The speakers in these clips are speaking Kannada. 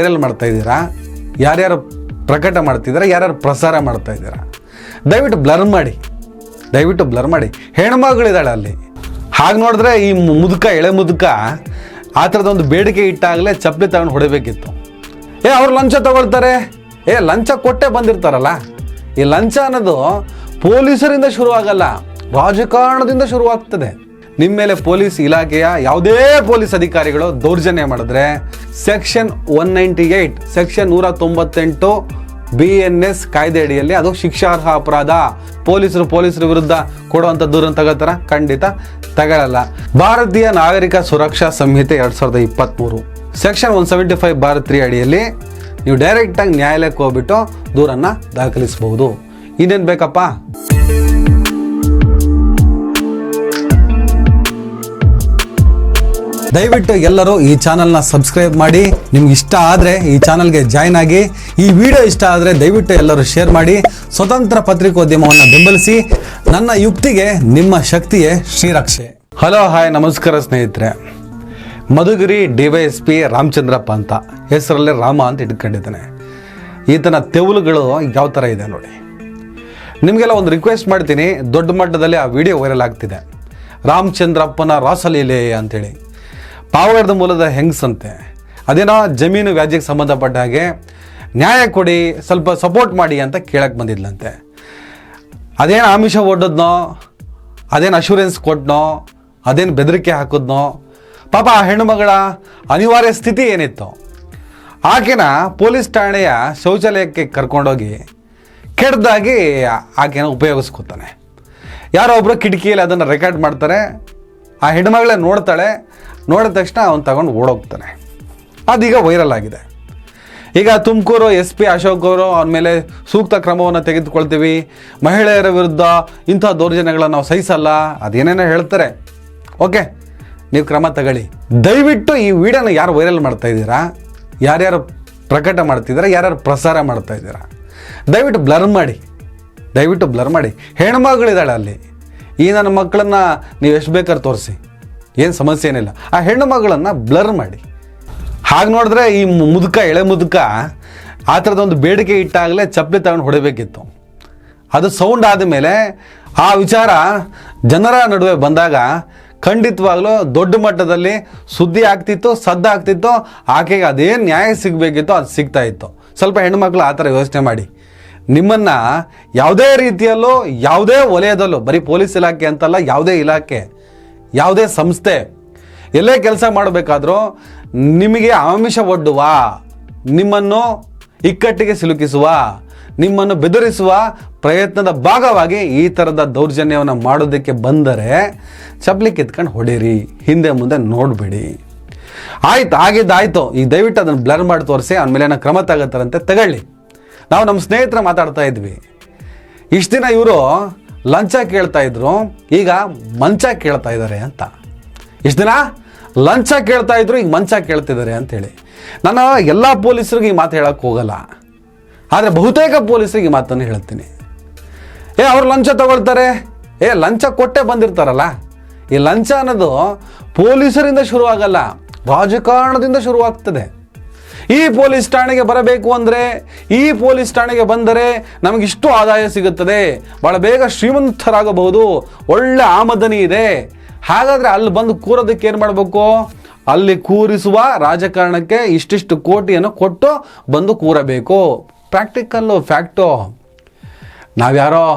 ವೈರಲ್ ಮಾಡ್ತಾ ಇದ್ದೀರಾ, ಯಾರ್ಯಾರು ಪ್ರಕಟ ಮಾಡ್ತಿದ್ದೀರಾ, ಯಾರ್ಯಾರು ಪ್ರಸಾರ ಮಾಡ್ತಾ ಇದ್ದೀರಾ, ದಯವಿಟ್ಟು ಬ್ಲರ್ ಮಾಡಿ. ಹೆಣ್ಮಗಳಿದ್ದಾಳೆ ಅಲ್ಲಿ. ಹಾಗೆ ನೋಡಿದ್ರೆ ಈ ಎಳೆ ಮುದುಕ ಆ ಥರದೊಂದು ಬೇಡಿಕೆ ಇಟ್ಟಾಗಲೇ ಚಪ್ಪಲಿ ತಗೊಂಡು ಹೊಡಿಬೇಕಿತ್ತು. ಅವ್ರು ಲಂಚ ತಗೊಳ್ತಾರೆ, ಲಂಚ ಕೊಟ್ಟೆ ಬಂದಿರ್ತಾರಲ್ಲ. ಈ ಲಂಚ ಅನ್ನೋದು ಪೊಲೀಸರಿಂದ ಶುರುವಾಗಲ್ಲ, ರಾಜಕಾರಣದಿಂದ ಶುರುವಾಗ್ತದೆ. ನಿಮ್ಮ ಮೇಲೆ ಪೊಲೀಸ್ ಇಲಾಖೆಯ ಯಾವುದೇ ಪೊಲೀಸ್ ಅಧಿಕಾರಿಗಳು ದೌರ್ಜನ್ಯ ಮಾಡಿದ್ರೆ ಸೆಕ್ಷನ್ 198 ಸೆಕ್ಷನ್ 198 BNS ಕಾಯ್ದೆ ಅಡಿಯಲ್ಲಿ ಅದು ಶಿಕ್ಷಾರ್ಹ ಅಪರಾಧ. ಪೊಲೀಸರು ವಿರುದ್ಧ ಕೊಡುವಂಥ ದೂರನ್ನು ತಗೋತಾರ? ಖಂಡಿತ ತಗೊಳ್ಳಲ್ಲ. ಭಾರತೀಯ ನಾಗರಿಕ ಸುರಕ್ಷಾ ಸಂಹಿತೆ 2023 ಸೆಕ್ಷನ್ 175(3) ಅಡಿಯಲ್ಲಿ ನೀವು ಡೈರೆಕ್ಟಾಗಿ ನ್ಯಾಯಾಲಯಕ್ಕೆ ಹೋಗ್ಬಿಟ್ಟು ದೂರನ್ನು ದಾಖಲಿಸಬಹುದು. ಇನ್ನೇನು ಬೇಕಪ್ಪ? ದಯವಿಟ್ಟು ಎಲ್ಲರೂ ಈ ಚಾನಲ್ನ ಸಬ್ಸ್ಕ್ರೈಬ್ ಮಾಡಿ. ನಿಮ್ಗೆ ಇಷ್ಟ ಆದರೆ ಈ ಚಾನಲ್ಗೆ ಜಾಯ್ನ್ ಆಗಿ. ಈ ವಿಡಿಯೋ ಇಷ್ಟ ಆದರೆ ದಯವಿಟ್ಟು ಎಲ್ಲರೂ ಶೇರ್ ಮಾಡಿ. ಸ್ವತಂತ್ರ ಪತ್ರಿಕೋದ್ಯಮವನ್ನು ಬೆಂಬಲಿಸಿ. ನನ್ನ ಯುಕ್ತಿಗೆ ನಿಮ್ಮ ಶಕ್ತಿಯೇ ಶ್ರೀರಕ್ಷೆ. ಹಲೋ, ಹಾಯ್, ನಮಸ್ಕಾರ ಸ್ನೇಹಿತರೆ. ಮಧುಗಿರಿ DYSP ರಾಮಚಂದ್ರಪ್ಪ ಅಂತ ಹೆಸರಲ್ಲಿ ರಾಮ ಅಂತ ಇಟ್ಕೊಂಡಿದ್ದಾನೆ. ಈತನ ತೆವಲುಗಳು ಯಾವ ಥರ ಇದೆ ನೋಡಿ. ನಿಮಗೆಲ್ಲ ಒಂದು ರಿಕ್ವೆಸ್ಟ್ ಮಾಡ್ತೀನಿ, ದೊಡ್ಡ ಮಟ್ಟದಲ್ಲಿ ಆ ವಿಡಿಯೋ ವೈರಲ್ ಆಗ್ತಿದೆ. ರಾಮಚಂದ್ರಪ್ಪನ ರಾಸಲೀಲೆ ಅಂಥೇಳಿ. ಪಾವಗಡದ ಮೂಲದ ಹೆಂಗಸಂತೆ, ಅದೇನೋ ಜಮೀನು ವ್ಯಾಜ್ಯಕ್ಕೆ ಸಂಬಂಧಪಟ್ಟ ಹಾಗೆ ನ್ಯಾಯ ಕೊಡಿ, ಸ್ವಲ್ಪ ಸಪೋರ್ಟ್ ಮಾಡಿ ಅಂತ ಕೇಳಕ್ಕೆ ಬಂದಿದ್ಲಂತೆ. ಅದೇನು ಆಮಿಷ ಒಡ್ಡದ್ನೋ, ಅದೇನು ಅಶ್ಯೂರೆನ್ಸ್ ಕೊಟ್ಟನೋ, ಅದೇನು ಬೆದರಿಕೆ ಹಾಕಿದ್ನೋ, ಪಾಪ ಆ ಹೆಣ್ಣುಮಗಳ ಅನಿವಾರ್ಯ ಸ್ಥಿತಿ ಏನಿತ್ತು, ಆಕೆನ ಪೊಲೀಸ್ ಠಾಣೆಯ ಶೌಚಾಲಯಕ್ಕೆ ಕರ್ಕೊಂಡೋಗಿ ಕೆಡ್ದಾಗಿ ಆಕೆನ ಉಪಯೋಗಿಸ್ಕೊತಾನೆ. ಯಾರೋ ಒಬ್ಬರು ಕಿಟಕಿಯಲ್ಲಿ ಅದನ್ನು ರೆಕಾರ್ಡ್ ಮಾಡ್ತಾರೆ. ಆ ಹೆಣ್ಣುಮಗಳೇ ನೋಡ್ತಾಳೆ. ನೋಡಿದ ತಕ್ಷಣ ಅವನು ತಗೊಂಡು ಓಡೋಗ್ತಾನೆ. ಅದೀಗ ವೈರಲ್ ಆಗಿದೆ. ಈಗ ತುಮಕೂರು SP ಅಶೋಕ್ ಅವರು ಅವನ ಮೇಲೆ ಸೂಕ್ತ ಕ್ರಮವನ್ನು ತೆಗೆದುಕೊಳ್ತೀವಿ, ಮಹಿಳೆಯರ ವಿರುದ್ಧ ಇಂಥ ದೌರ್ಜನ್ಯಗಳನ್ನು ನಾವು ಸಹಿಸಲ್ಲ, ಅದೇನೇನೋ ಹೇಳ್ತಾರೆ. ಓಕೆ, ನೀವು ಕ್ರಮ ತಗೊಳ್ಳಿ. ದಯವಿಟ್ಟು ಈ ವಿಡಿಯೋನ ಯಾರು ವೈರಲ್ ಮಾಡ್ತಾ ಇದ್ದೀರಾ, ಯಾರ್ಯಾರು ಪ್ರಕಟ ಮಾಡ್ತಿದ್ದೀರಾ, ಯಾರ್ಯಾರು ಪ್ರಸಾರ ಮಾಡ್ತಾ ಇದ್ದೀರಾ, ದಯವಿಟ್ಟು ಬ್ಲರ್ ಮಾಡಿ. ಹೆಣ್ಮಗಳಿದ್ದಾಳೆ ಅಲ್ಲಿ. ಈ ನನ್ನ ಮಕ್ಕಳನ್ನು ನೀವು ಎಷ್ಟು ಬೇಕಾದ್ರೆ ತೋರಿಸಿ, ಏನು ಸಮಸ್ಯೆ ಏನಿಲ್ಲ. ಆ ಹೆಣ್ಣು ಮಗಳನ್ನು ಬ್ಲರ್ ಮಾಡಿ. ಹಾಗೆ ನೋಡಿದ್ರೆ ಈ ಎಳೆ ಮುದುಕ ಆ ಥರದೊಂದು ಬೇಡಿಕೆ ಇಟ್ಟಾಗಲೇ ಚಪ್ಪಲಿ ತಗೊಂಡು ಹೊಡಿಬೇಕಿತ್ತು. ಅದು ಸೌಂಡ್ ಆದಮೇಲೆ ಆ ವಿಚಾರ ಜನರ ನಡುವೆ ಬಂದಾಗ ಖಂಡಿತವಾಗ್ಲೂ ದೊಡ್ಡ ಮಟ್ಟದಲ್ಲಿ ಸುದ್ದಿ ಆಗ್ತಿತ್ತು, ಸದ್ದಾಗ್ತಿತ್ತು. ಆಕೆಗೆ ಅದೇನು ನ್ಯಾಯ ಸಿಗಬೇಕಿತ್ತು ಅದು ಸಿಗ್ತಾ ಇತ್ತು. ಸ್ವಲ್ಪ ಹೆಣ್ಣುಮಕ್ಳು ಆ ಥರ ಯೋಚನೆ ಮಾಡಿ. ನಿಮ್ಮನ್ನು ಯಾವುದೇ ರೀತಿಯಲ್ಲೂ, ಯಾವುದೇ ವಲಯದಲ್ಲೂ, ಬರೀ ಪೊಲೀಸ್ ಇಲಾಖೆ ಅಂತಲ್ಲ, ಯಾವುದೇ ಇಲಾಖೆ, ಯಾವುದೇ ಸಂಸ್ಥೆ, ಎಲ್ಲೇ ಕೆಲಸ ಮಾಡಬೇಕಾದ್ರೂ ನಿಮಗೆ ಆಮಿಷ ಒಡ್ಡುವ, ನಿಮ್ಮನ್ನು ಇಕ್ಕಟ್ಟಿಗೆ ಸಿಲುಕಿಸುವ, ನಿಮ್ಮನ್ನು ಬೆದರಿಸುವ ಪ್ರಯತ್ನದ ಭಾಗವಾಗಿ ಈ ಥರದ ದೌರ್ಜನ್ಯವನ್ನು ಮಾಡೋದಕ್ಕೆ ಬಂದರೆ ಚಪ್ಪಲಿ ಕಿತ್ಕೊಂಡು ಹೊಡೀರಿ, ಹಿಂದೆ ಮುಂದೆ ನೋಡಬೇಡಿ. ಆಯ್ತು, ಆಗಿದ್ದಾಯ್ತು. ಈಗ ದಯವಿಟ್ಟು ಅದನ್ನು ಬ್ಲರ್ ಮಾಡಿ ತೋರಿಸಿ, ಅವನ ಮೇಲೆ ಕ್ರಮ ತಗೋತಾರಂತೆ, ತಗೊಳ್ಳಿ. ನಾವು ನಮ್ಮ ಸ್ನೇಹಿತರ ಮಾತಾಡ್ತಾ ಇದ್ವಿ. ಇಷ್ಟು ದಿನ ಇವರು ಲಂಚ ಕೇಳ್ತಾ ಇದ್ರು, ಈಗ ಮಂಚ ಕೇಳ್ತಾ ಇದ್ದಾರೆ ಅಂತ. ಇಷ್ಟು ದಿನ ಲಂಚ ಕೇಳ್ತಾ ಇದ್ರು, ಈಗ ಮಂಚ ಕೇಳ್ತಿದ್ದಾರೆ ಅಂತೇಳಿ. ನಾನು ಎಲ್ಲ ಪೊಲೀಸರಿಗೆ ಈ ಮಾತು ಹೇಳಕ್ಕೆ ಹೋಗಲ್ಲ, ಆದರೆ ಬಹುತೇಕ ಪೊಲೀಸರಿಗೆ ಈ ಮಾತನ್ನು ಹೇಳ್ತೀನಿ. ಅವ್ರು ಲಂಚ ತಗೊಳ್ತಾರೆ, ಲಂಚ ಕೊಟ್ಟೆ ಬಂದಿರ್ತಾರಲ್ಲ. ಈ ಲಂಚ ಅನ್ನೋದು ಪೊಲೀಸರಿಂದ ಶುರುವಾಗಲ್ಲ, ರಾಜಕಾರಣದಿಂದ ಶುರುವಾಗ್ತದೆ. ಈ ಪೊಲೀಸ್ ಠಾಣೆಗೆ ಬರಬೇಕು ಅಂದರೆ, ಈ ಪೊಲೀಸ್ ಠಾಣೆಗೆ ಬಂದರೆ ನಮಗಿಷ್ಟು ಆದಾಯ ಸಿಗುತ್ತದೆ, ಭಾಳ ಬೇಗ ಶ್ರೀಮಂತರಾಗಬಹುದು, ಒಳ್ಳೆ ಆಮದನಿ ಇದೆ. ಹಾಗಾದರೆ ಅಲ್ಲಿ ಬಂದು ಕೂರೋದಕ್ಕೆ ಏನು ಮಾಡಬೇಕು? ಅಲ್ಲಿ ಕೂರಿಸುವ ರಾಜಕಾರಣಕ್ಕೆ ಇಷ್ಟಿಷ್ಟು ಕೋಟಿಯನ್ನು ಕೊಟ್ಟು ಬಂದು ಕೂರಬೇಕು. Practical, fact. ನಾವ್ಯಾರೋ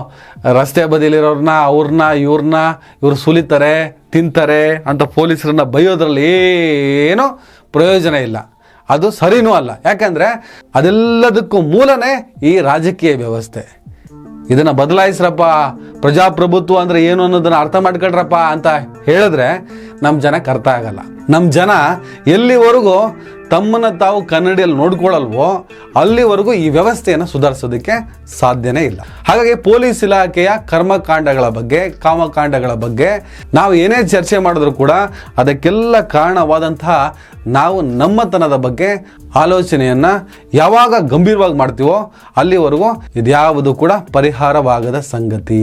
ರಸ್ತೆ ಬದಿಲಿರೋರನ್ನ, ಇವ್ರು ಸುಲಿತಾರೆ, ತಿಂತಾರೆ ಅಂತ ಪೊಲೀಸರನ್ನ ಬೈಯೋದ್ರಲ್ಲಿ ಏನೂ ಪ್ರಯೋಜನ ಇಲ್ಲ. ಅದು ಸರಿನೂ ಅಲ್ಲ. ಯಾಕಂದರೆ ಅದೆಲ್ಲದಕ್ಕೂ ಮೂಲನೇ ಈ ರಾಜಕೀಯ ವ್ಯವಸ್ಥೆ. ಇದನ್ನು ಬದಲಾಯಿಸ್ರಪ್ಪ, ಪ್ರಜಾಪ್ರಭುತ್ವ ಅಂದರೆ ಏನು ಅನ್ನೋದನ್ನು ಅರ್ಥ ಮಾಡ್ಕೊಳ್ರಪ್ಪ ಅಂತ ಹೇಳಿದ್ರೆ ನಮ್ಮ ಜನಕ್ಕೆ ಅರ್ಥ ಆಗಲ್ಲ. ನಮ್ಮ ಜನ ಎಲ್ಲಿವರೆಗೂ ತಮ್ಮನ್ನು ತಾವು ಕನ್ನಡಿಯಲ್ಲಿ ನೋಡ್ಕೊಳ್ಳಲ್ವೋ ಅಲ್ಲಿವರೆಗೂ ಈ ವ್ಯವಸ್ಥೆಯನ್ನು ಸುಧಾರಿಸೋದಕ್ಕೆ ಸಾಧ್ಯನೇ ಇಲ್ಲ. ಹಾಗಾಗಿ ಪೊಲೀಸ್ ಇಲಾಖೆಯ ಕರ್ಮಕಾಂಡಗಳ ಬಗ್ಗೆ, ಕಾಮಕಾಂಡಗಳ ಬಗ್ಗೆ ನಾವು ಏನೇ ಚರ್ಚೆ ಮಾಡಿದ್ರೂ ಕೂಡ ಅದಕ್ಕೆಲ್ಲ ಕಾರಣವಾದಂತಹ ನಾವು ನಮ್ಮತನದ ಬಗ್ಗೆ ಆಲೋಚನೆಯನ್ನು ಯಾವಾಗ ಗಂಭೀರವಾಗಿ ಮಾಡ್ತೀವೋ ಅಲ್ಲಿವರೆಗೂ ಇದ್ಯಾವುದು ಕೂಡ ಪರಿಹಾರವಾಗದ ಸಂಗತಿ.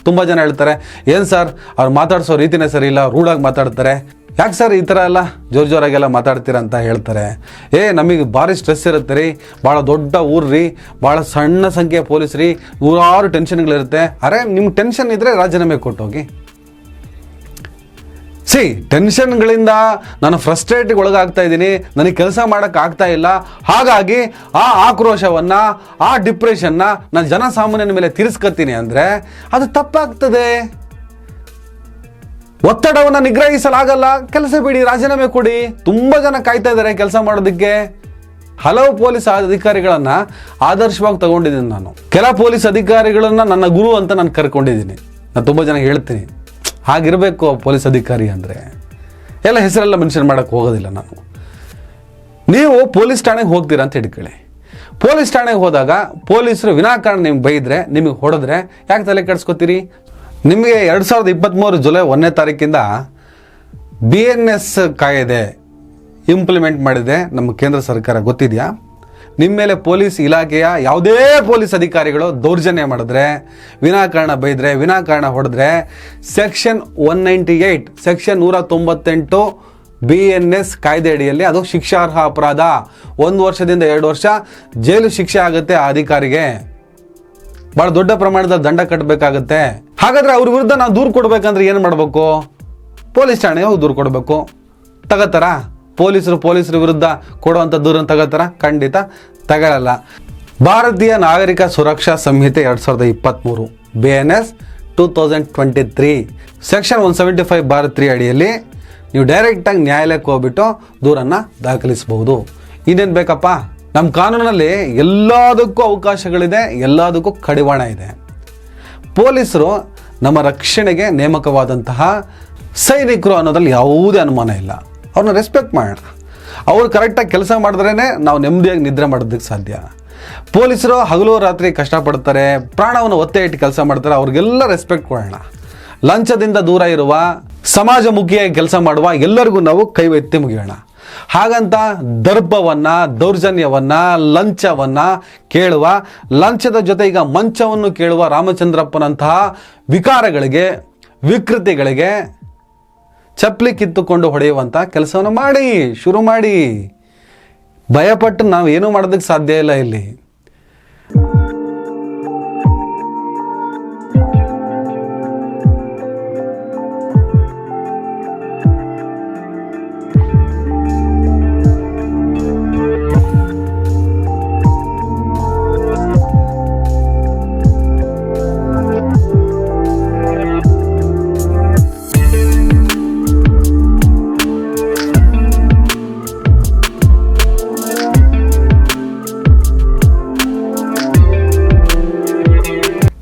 ತುಂಬ ಜನ ಹೇಳ್ತಾರೆ, ಏನು ಸರ್ ಅವ್ರು ಮಾತಾಡಿಸೋ ರೀತಿನೇ ಸರಿ ಇಲ್ಲ, ರೂಢಾಗಿ ಮಾತಾಡ್ತಾರೆ. ಯಾಕೆ ಸರ್ ಈ ಥರ ಎಲ್ಲ ಜೋರಾಗೆಲ್ಲ ಮಾತಾಡ್ತೀರ ಅಂತ ಹೇಳ್ತಾರೆ. ನಮಗೆ ಭಾರಿ ಸ್ಟ್ರೆಸ್ ಇರುತ್ತೆ ರೀ, ಭಾಳ ದೊಡ್ಡ ಊರು ರೀ, ಭಾಳ ಸಣ್ಣ ಸಂಖ್ಯೆಯ ಪೊಲೀಸ್ ರೀ, ನೂರಾರು ಟೆನ್ಷನ್ಗಳಿರುತ್ತೆ. ನಿಮ್ಗೆ ಟೆನ್ಷನ್ ಇದ್ದರೆ ರಾಜೀನಾಮೆ ಕೊಟ್ಟೋಗಿ. ಟೆನ್ಷನ್ಗಳಿಂದ ನಾನು ಫ್ರಸ್ಟ್ರೇಟಿಗೆ ಒಳಗಾಗ್ತಾ ಇದ್ದೀನಿ, ನನಗೆ ಕೆಲಸ ಮಾಡೋಕ್ಕಾಗ್ತಾ ಇಲ್ಲ, ಹಾಗಾಗಿ ಆ ಆಕ್ರೋಶವನ್ನು, ಆ ಡಿಪ್ರೆಷನ್ನ ನಾನು ಜನಸಾಮಾನ್ಯನ ಮೇಲೆ ತೀರಿಸ್ಕೊತೀನಿ ಅಂದರೆ ಅದು ತಪ್ಪಾಗ್ತದೆ. ಒತ್ತಡವನ್ನು ನಿಗ್ರಹಿಸಲಾಗಲ್ಲ, ಕೆಲಸ ಬಿಡಿ, ರಾಜೀನಾಮೆ ಕೊಡಿ. ತುಂಬ ಜನ ಕಾಯ್ತಾ ಇದ್ದಾರೆ ಕೆಲಸ ಮಾಡೋದಕ್ಕೆ. ಹಲವು ಪೊಲೀಸ್ ಅಧಿಕಾರಿಗಳನ್ನು ಆದರ್ಶವಾಗಿ ತಗೊಂಡಿದ್ದೀನಿ ನಾನು. ಕೆಲ ಪೊಲೀಸ್ ಅಧಿಕಾರಿಗಳನ್ನು ನನ್ನ ಗುರು ಅಂತ ನಾನು ಕರ್ಕೊಂಡಿದ್ದೀನಿ. ನಾನು ತುಂಬ ಜನ ಹೇಳ್ತೀನಿ, ಹಾಗಿರಬೇಕು ಪೊಲೀಸ್ ಅಧಿಕಾರಿ ಅಂದರೆ. ಎಲ್ಲ ಹೆಸರೆಲ್ಲ ಮೆನ್ಷನ್ ಮಾಡೋಕ್ಕೆ ಹೋಗೋದಿಲ್ಲ ನಾನು. ನೀವು ಪೊಲೀಸ್ ಠಾಣೆಗೆ ಹೋಗ್ತೀರಾ ಅಂತ ಹಿಡ್ಕೊಳ್ಳಿ. ಪೊಲೀಸ್ ಠಾಣೆಗೆ ಹೋದಾಗ ಪೊಲೀಸರು ವಿನಾಕಾರಣ ನಿಮ್ಗೆ ಬೈದರೆ, ನಿಮಗೆ ಹೊಡೆದ್ರೆ ಯಾಕೆ ತಲೆ ಕೆಡಿಸ್ಕೊತೀರಿ? ನಿಮಗೆ 2023 ಜುಲೈ 1ನೇ ತಾರೀಕಿಂದ BNS ಕಾಯ್ದೆ ಇಂಪ್ಲಿಮೆಂಟ್ ಮಾಡಿದೆ ನಮ್ಮ ಕೇಂದ್ರ ಸರ್ಕಾರ, ಗೊತ್ತಿದೆಯಾ? ನಿಮ್ಮ ಮೇಲೆ ಪೊಲೀಸ್ ಇಲಾಖೆಯ ಯಾವುದೇ ಪೊಲೀಸ್ ಅಧಿಕಾರಿಗಳು ದೌರ್ಜನ್ಯ ಮಾಡಿದ್ರೆ, ವಿನಾಕಾರಣ ಬೈದರೆ, ವಿನಾಕಾರಣ ಹೊಡೆದ್ರೆ ಸೆಕ್ಷನ್ 198 ಸೆಕ್ಷನ್ 198 BNS ಕಾಯ್ದೆ ಅಡಿಯಲ್ಲಿ ಅದು ಶಿಕ್ಷಾರ್ಹ ಅಪರಾಧ. 1 ವರ್ಷದಿಂದ 2 ವರ್ಷ ಜೈಲು ಶಿಕ್ಷೆ ಆಗುತ್ತೆ ಆ ಅಧಿಕಾರಿಗೆ. ಭಾಳ ದೊಡ್ಡ ಪ್ರಮಾಣದ ದಂಡ ಕಟ್ಟಬೇಕಾಗತ್ತೆ. ಹಾಗಾದರೆ ಅವ್ರ ವಿರುದ್ಧ ನಾವು ದೂರು ಕೊಡಬೇಕಂದ್ರೆ ಏನು ಮಾಡಬೇಕು? ಪೊಲೀಸ್ ಠಾಣೆಗೆ ಹೋಗಿ ದೂರು ಕೊಡಬೇಕು. ತಗೋತಾರ? ಪೊಲೀಸರ ವಿರುದ್ಧ ಕೊಡುವಂಥ ದೂರನ್ನು ತಗೋತಾರ? ಖಂಡಿತ ತಗೊಳ್ಳಲ್ಲ. ಭಾರತೀಯ ನಾಗರಿಕ ಸುರಕ್ಷಾ ಸಂಹಿತೆ 2023 BNS 2023 ಸೆಕ್ಷನ್ 175(3) ಅಡಿಯಲ್ಲಿ ನೀವು ಡೈರೆಕ್ಟಾಗಿ ನ್ಯಾಯಾಲಯಕ್ಕೆ ಹೋಗ್ಬಿಟ್ಟು ದೂರನ್ನು ದಾಖಲಿಸಬಹುದು. ಇನ್ನೇನು ಬೇಕಪ್ಪ? ನಮ್ಮ ಕಾನೂನಲ್ಲಿ ಎಲ್ಲದಕ್ಕೂ ಅವಕಾಶಗಳಿದೆ, ಎಲ್ಲದಕ್ಕೂ ಕಡಿವಾಣ ಇದೆ. ಪೊಲೀಸರು ನಮ್ಮ ರಕ್ಷಣೆಗೆ ನೇಮಕವಾದಂತಹ ಸೈನಿಕರು ಅನ್ನೋದ್ರಲ್ಲಿ ಯಾವುದೇ ಅನುಮಾನ ಇಲ್ಲ. ಅವ್ರನ್ನ ರೆಸ್ಪೆಕ್ಟ್ ಮಾಡೋಣ. ಅವ್ರು ಕರೆಕ್ಟಾಗಿ ಕೆಲಸ ಮಾಡಿದ್ರೇ ನಾವು ನೆಮ್ಮದಿಯಾಗಿ ನಿದ್ರೆ ಮಾಡೋದಕ್ಕೆ ಸಾಧ್ಯ. ಪೊಲೀಸರು ಹಗಲು ರಾತ್ರಿ ಕಷ್ಟಪಡ್ತಾರೆ, ಪ್ರಾಣವನ್ನು ಒತ್ತೆ ಇಟ್ಟು ಕೆಲಸ ಮಾಡ್ತಾರೆ, ಅವ್ರಿಗೆಲ್ಲ ರೆಸ್ಪೆಕ್ಟ್ ಕೊಡೋಣ. ಲಂಚದಿಂದ ದೂರ ಇರುವ, ಸಮಾಜಮುಖಿಯಾಗಿ ಕೆಲಸ ಮಾಡುವ ಎಲ್ಲರಿಗೂ ನಾವು ಕೈ ಎತ್ತಿ ಮುಗಿಯೋಣ. ಹಾಗಂತ ದರ್ಪವನ್ನು, ದೌರ್ಜನ್ಯವನ್ನು, ಲಂಚವನ್ನು ಕೇಳುವ, ಲಂಚದ ಜೊತೆ ಈಗ ಮಂಚವನ್ನು ಕೇಳುವ ರಾಮಚಂದ್ರಪ್ಪನಂತಹ ವಿಕಾರಗಳಿಗೆ, ವಿಕೃತಿಗಳಿಗೆ ಚಪ್ಪಲಿ ಕಿತ್ತುಕೊಂಡು ಹೊಡೆಯುವಂಥ ಕೆಲಸವನ್ನು ಮಾಡಿ, ಶುರು ಮಾಡಿ. ಭಯಪಟ್ಟು ನಾವು ಏನೂ ಮಾಡೋದಕ್ಕೆ ಸಾಧ್ಯ ಇಲ್ಲ ಇಲ್ಲಿ.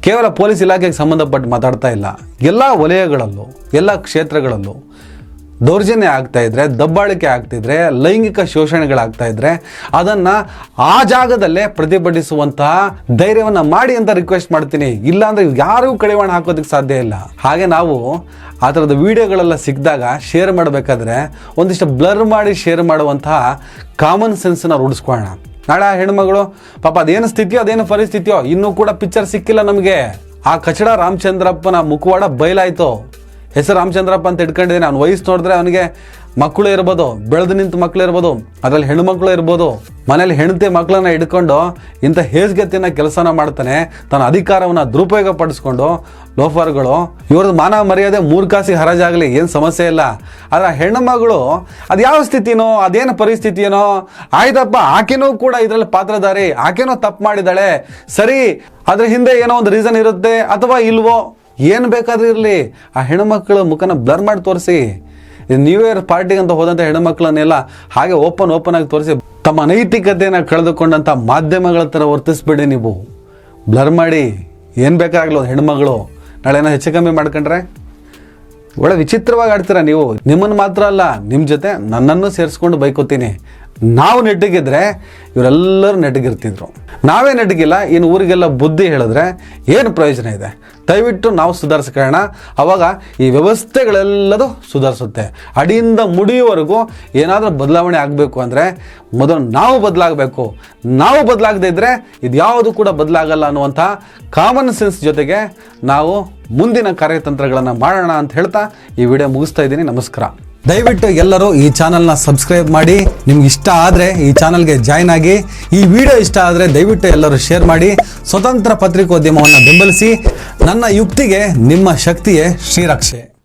ಕೇವಲ ಪೊಲೀಸ್ ಇಲಾಖೆಗೆ ಸಂಬಂಧಪಟ್ಟು ಮಾತಾಡ್ತಾ ಇಲ್ಲ, ಎಲ್ಲ ವಲಯಗಳಲ್ಲೂ, ಎಲ್ಲ ಕ್ಷೇತ್ರಗಳಲ್ಲೂ ದೌರ್ಜನ್ಯ ಆಗ್ತಾ ಇದ್ರೆ, ದಬ್ಬಾಳಿಕೆ ಆಗ್ತಿದ್ರೆ, ಲೈಂಗಿಕ ಶೋಷಣೆಗಳಾಗ್ತಾ ಇದ್ರೆ ಅದನ್ನು ಆ ಜಾಗದಲ್ಲೇ ಪ್ರತಿಭಟಿಸುವಂತಹ ಧೈರ್ಯವನ್ನು ಮಾಡಿ ಅಂತ ರಿಕ್ವೆಸ್ಟ್ ಮಾಡ್ತೀನಿ. ಇಲ್ಲಾಂದರೆ ಯಾರಿಗೂ ಕಡಿವಾಣ ಹಾಕೋದಕ್ಕೆ ಸಾಧ್ಯ ಇಲ್ಲ. ಹಾಗೆ ನಾವು ಆ ಥರದ ವಿಡಿಯೋಗಳೆಲ್ಲ ಸಿಕ್ಕಿದಾಗ ಶೇರ್ ಮಾಡಬೇಕಾದ್ರೆ ಒಂದಿಷ್ಟು ಬ್ಲರ್ ಮಾಡಿ ಶೇರ್ ಮಾಡುವಂತಹ ಕಾಮನ್ ಸೆನ್ಸನ್ನು ರೂಢಿಸ್ಕೊಳ್ಳೋಣ. ನಾಳೆ ಆ ಹೆಣ್ಮಗಳು ಪಾಪ ಅದೇನು ಸ್ಥಿತಿಯೋ, ಅದೇನು ಪರಿಸ್ಥಿತಿಯೋ, ಇನ್ನೂ ಕೂಡ ಪಿಕ್ಚರ್ ಸಿಕ್ಕಿಲ್ಲ ನಮಗೆ. ಆ ಕಚಡ ರಾಮಚಂದ್ರಪ್ಪನ ಮುಖವಾಡ ಬಯಲಾಯಿತು. ಹೆಸರು ರಾಮಚಂದ್ರಪ್ಪ ಅಂತ ಇಟ್ಕೊಂಡಿದ್ದೀನಿ. ಅವ್ನ ವಯಸ್ಸು ನೋಡಿದ್ರೆ ಅವನಿಗೆ ಮಕ್ಕಳು ಇರ್ಬೋದು, ಬೆಳೆದು ನಿಂತು ಮಕ್ಕಳು ಇರ್ಬೋದು, ಅದರಲ್ಲಿ ಹೆಣ್ಣುಮಕ್ಕಳು ಇರ್ಬೋದು. ಮನೇಲಿ ಹೆಂಡತಿ ಮಕ್ಕಳನ್ನ ಹಿಡ್ಕೊಂಡು ಇಂಥ ಹೇಸ್ಗೆತ್ತಿನ ಕೆಲಸನ ಮಾಡ್ತಾನೆ. ತನ್ನ ಅಧಿಕಾರವನ್ನು ದುರುಪಯೋಗ ಪಡಿಸ್ಕೊಂಡು ಲೋಫರ್ಗಳು. ಇವ್ರದ್ದು ಮಾನವ ಮರ್ಯಾದೆ 3 ಕಾಸಿಗೆ ಹರಾಜಾಗಲಿ, ಏನು ಸಮಸ್ಯೆ ಇಲ್ಲ. ಆದರೆ ಹೆಣ್ಣು ಮಗಳು ಅದು ಯಾವ ಸ್ಥಿತಿನೋ, ಅದೇನು ಪರಿಸ್ಥಿತಿಯೇನೋ, ಆಯ್ತಪ್ಪ ಆಕೆನೂ ಕೂಡ ಇದರಲ್ಲಿ ಪಾತ್ರಧಾರಿ, ಆಕೆನೂ ತಪ್ಪು ಮಾಡಿದ್ದಾಳೆ, ಸರಿ, ಅದ್ರ ಹಿಂದೆ ಏನೋ ಒಂದು ರೀಸನ್ ಇರುತ್ತೆ ಅಥವಾ ಇಲ್ವೋ, ಏನು ಬೇಕಾದ್ರೂ ಇರಲಿ, ಆ ಹೆಣ್ಣುಮಕ್ಕಳ ಮುಖನ ಬ್ಲರ್ ಮಾಡಿ ತೋರಿಸಿ. ನ್ಯೂ ಇಯರ್ ಪಾರ್ಟಿಗೆ ಅಂತ ಹೋದಂಥ ಹೆಣ್ಣುಮಕ್ಕಳನ್ನೆಲ್ಲ ಹಾಗೆ ಓಪನ್ ಆಗಿ ತೋರಿಸಿ ತಮ್ಮ ನೈತಿಕತೆಯನ್ನು ಕಳೆದುಕೊಂಡಂಥ ಮಾಧ್ಯಮಗಳ ಥರ ವರ್ತಿಸ್ಬೇಡಿ. ನೀವು ಬ್ಲರ್ ಮಾಡಿ ಏನು ಬೇಕಾಗಲ್ಲ. ಹೆಣ್ಮಗಳು ನಾಳೆ ಏನೋ ಹೆಚ್ಚು ಕಮ್ಮಿ ಮಾಡ್ಕೊಂಡ್ರೆ ಒಳ್ಳೆ ವಿಚಿತ್ರವಾಗಿ ಆಡ್ತೀರ ನೀವು. ನಿಮ್ಮನ್ನು ಮಾತ್ರ ಅಲ್ಲ, ನಿಮ್ಮ ಜೊತೆ ನನ್ನನ್ನು ಸೇರಿಸ್ಕೊಂಡು ಬೈಕೋತೀನಿ. ನಾವು ನೆಟ್ಟಿಗಿದ್ರೆ ಇವರೆಲ್ಲರೂ ನೆಟ್ಟಿಗಿರ್ತಿದ್ರು. ನಾವೇ ನೆಟ್ಟಿಗಿಲ್ಲ, ಇನ್ನು ಊರಿಗೆಲ್ಲ ಬುದ್ಧಿ ಹೇಳಿದ್ರೆ ಏನು ಪ್ರಯೋಜನ ಇದೆ? ದಯವಿಟ್ಟು ನಾವು ಸುಧಾರಿಸ್ಕೊಳ್ಳೋಣ. ಆವಾಗ ಈ ವ್ಯವಸ್ಥೆಗಳೆಲ್ಲದೂ ಸುಧಾರಿಸುತ್ತೆ. ಅಡಿಯಿಂದ ಮುಡಿಯುವವರೆಗೂ ಏನಾದರೂ ಬದಲಾವಣೆ ಆಗಬೇಕು ಅಂದರೆ ಮೊದಲು ನಾವು ಬದಲಾಗಬೇಕು. ನಾವು ಬದಲಾಗದೇ ಇದ್ದರೆ ಇದ್ಯಾವುದು ಕೂಡ ಬದಲಾಗಲ್ಲ ಅನ್ನುವಂಥ ಕಾಮನ್ ಸೆನ್ಸ್ ಜೊತೆಗೆ ನಾವು ಮುಂದಿನ ಕಾರ್ಯತಂತ್ರಗಳನ್ನು ಮಾಡೋಣ ಅಂತ ಹೇಳ್ತಾ ಈ ವಿಡಿಯೋ ಮುಗಿಸ್ತಾ ಇದ್ದೀನಿ. ನಮಸ್ಕಾರ. ದಯವಿಟ್ಟು ಎಲ್ಲರೂ ಈ ಚಾನಲ್ನ ಸಬ್ಸ್ಕ್ರೈಬ್ ಮಾಡಿ. ನಿಮ್ಗೆ ಇಷ್ಟ ಆದರೆ ಈ ಚಾನಲ್ಗೆ ಜಾಯ್ನ್ ಆಗಿ. ಈ ವಿಡಿಯೋ ಇಷ್ಟ ಆದರೆ ದಯವಿಟ್ಟು ಎಲ್ಲರೂ ಶೇರ್ ಮಾಡಿ. ಸ್ವತಂತ್ರ ಪತ್ರಿಕೋದ್ಯಮವನ್ನು ಬೆಂಬಲಿಸಿ. ನನ್ನ ಯುಕ್ತಿಗೆ ನಿಮ್ಮ ಶಕ್ತಿಯೇ ಶ್ರೀರಕ್ಷೆ.